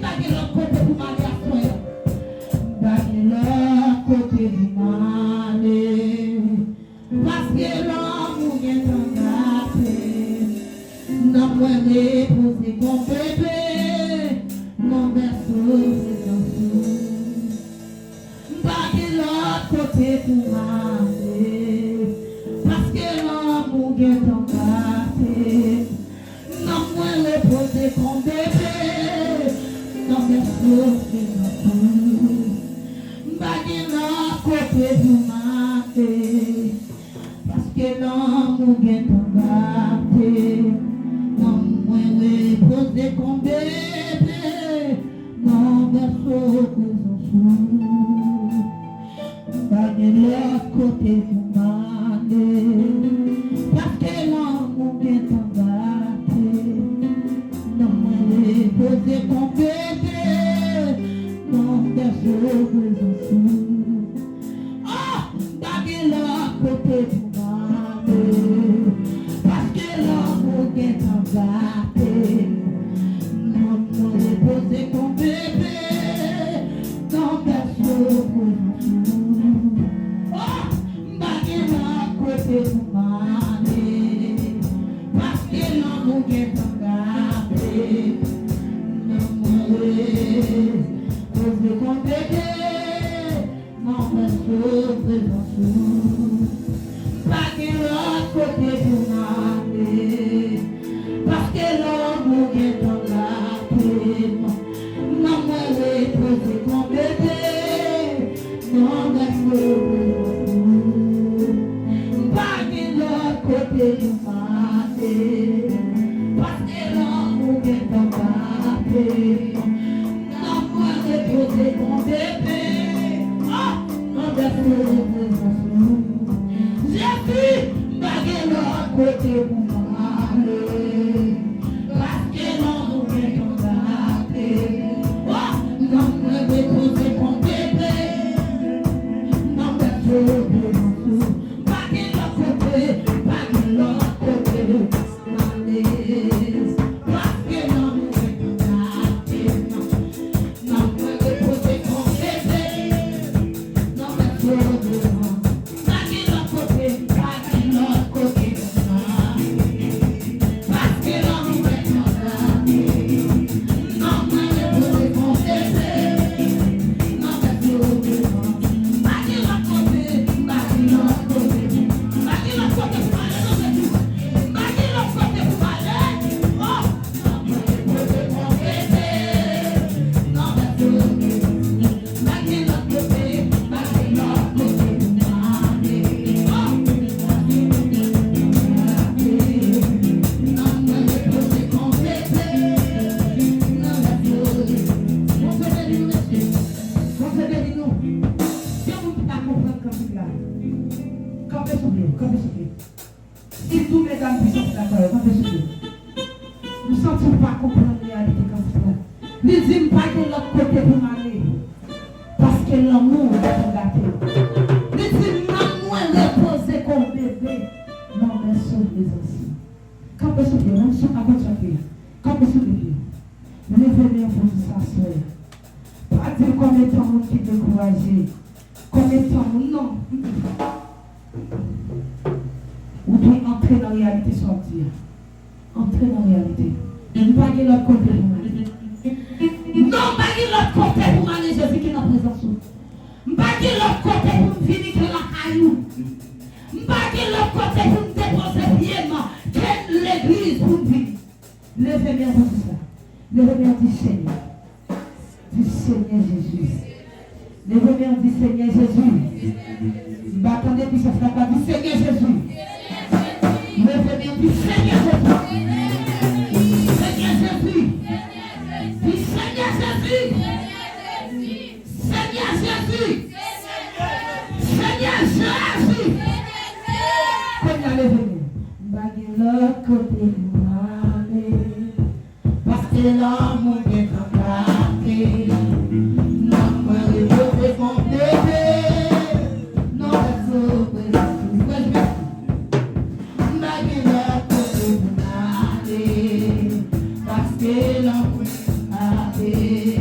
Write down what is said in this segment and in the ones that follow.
bagay l'autre côté pour m'aller à toi. Bagay l'autre côté pour m'aller. Parce que l'amour est en gâté. Non, moi, m'épouser comme bébé. Non, berceau, c'est un fou. Bagay l'autre côté pour m'aller. Parce que l'amour est en gâté. Non, moi, l'épouser comme bébé. Non, berceau, c'est un fou. Bagay l'autre côté pour m'aller. Parce que l'amour est en gâté. Non, moi, l'épouser comme bébé. Non, berceau, c'est un fou. Bagay l'autre côté pour m'aller. Parce que l'amour est en gâté. Non, moi, l'épouser comme bébé. Non, berceau, c'est un fou. Oh, bagay l'autre côté pour m'aller. Parce que l'amour est en gâté. Non, moi, l'épouser comme bébé. Non, berceau, c'est un fou. Oh, bagay l'autre côté pour m'aller. Parce que l'amour est en gâté. Non, moi, l'épouser comme bébé. Non, berceau, c'est un fou. Bagay l'autre côté pour m'aller. Parce que l'amour est en gâté. Non, moi, l'épouser comme bébé. Non, berceau, c'est un fou. Bagay l'autre côté pour m'aller. Parce que l'amour est en gâté. Non, moi, l'épouser comme bébé. Oh, non, berceau, c'est un fou. Jésus, bagay l'autre côté pour m'aller. Parce que l'amour est en gâté. Oh, non, moi, l'épouser comme bébé. Non, berceau, c'est un fou. Bagay l'autre côté pour m'aller. Parce que l'amour est en gâté. Non, moi, l'épouser comme bébé. Non, berceau, c'est un fou. Bagay l'autre côté pour m'aller. Parce que l'amour est en gâté. Non, moi, l'épouser comme bébé. Non, berceau, c'est un fou. Bagay l'autre côté, bagay l'autre côté. Bagay l'autre côté pour m'aller, non, c'est tout. Bagay l'autre côté pour m'aller. Oh, non, moi, l'épouser comme bébé. Non, berceau, c'est un fou. Bagay l'autre côté, bagay l'autre côté pour m'aller. Oh, non, moi, l'épouser comme bébé. Non, berceau, on se bénit, monsieur. On se bénit, nous. Si on ne peut pas comprendre comme il a. Campez sur lui, campez sur lui. Si tous mes amis sont d'accord, campez sur lui. Nous ne sentons pas comprendre la réalité comme ça. Nous disons pas que l'autre côté pour m'aller. Parce que l'amour est en gâté. Nous disons non, moi, reposer comme bébé. Non, mais sauve les anciens. Campez sur lui, on sont à votre pied. Campez sur lui. Levez-les pour nous s'asseoir. Pas dire combien de temps qui est découragé. Combien de temps, non. Vous devez entrer dans la réalité, sortir. Entrer dans la réalité. Ne pas de l'autre côté pour m'aller. Non, pas de l'autre côté pour m'aller, Jésus qui est dans la présence. Pas de l'autre côté pour me finir que la caillou. Pas de l'autre côté pour me déposer pied, que l'église pour me vivre. Levez-moi pour ça. Levez-moi du Seigneur. Du Seigneur Jésus. Levez-moi du Seigneur Jésus. Attendez, puis ça sera pas du Seigneur Jésus. Levez-moi du Seigneur Jésus. Seigneur Jésus. Du Seigneur Jésus. Seigneur Jésus. Seigneur Jésus. Comme la levez-moi. Bagay l'autre côté pour m'aller. Parce que l'amour est en gâté. Non, moi, je veux mon bébé. Non, je veux bagay l'autre côté pour m'aller. Parce que l'amour est en gâté.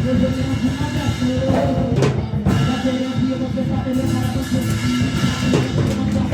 Eu vou ter uma flor.